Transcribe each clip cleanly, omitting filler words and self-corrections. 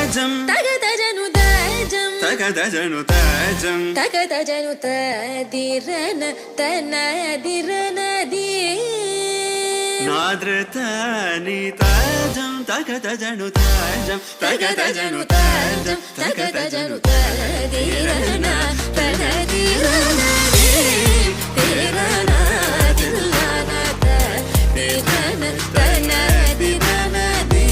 ತಗದಜನು ತಾಜಂ ತಗದಜನು ತದಿರನ ತನದಿರನದಿ ನಾದ್ರತಾನಿ ತಾಜಂ ತಗದಜನು ತಾಜಂ ತಗದಜನು ತಾಜಂ ತಗದಜನು ತದಿರನ ತನದಿರನದಿ ತಿರನ ತಿಲ್ಲನ ತದಿರನ ತನದಿರನದಿ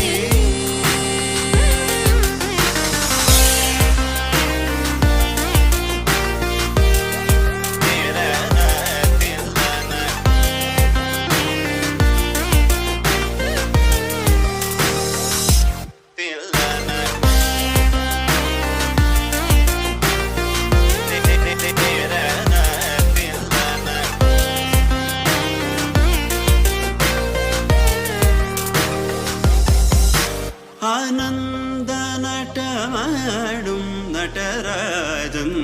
ಆನಂದ ನಟ ಮಾಡುಂ ನಟರಾಜನ್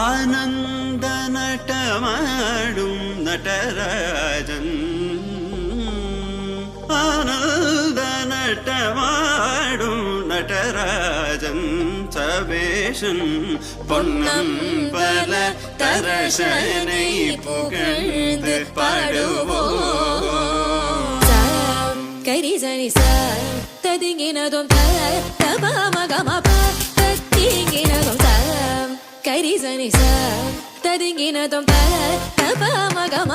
ಆನಂದ ನಟ ಮಾಡುಂ ನಟರಾಜನ್ ಆನಂದ ನಟ ಮಾಡುಂ ನಟರಾಜನ್ சபேஷன் பொன்னம்பல தரசனை புகழ்ந்து பாடுவோம் கரிசனி ச ததிங்கினதும் தபமகமப தத்திங்கினதும் தம் கரிசனி ச ததிங்கினதும் தபமகமப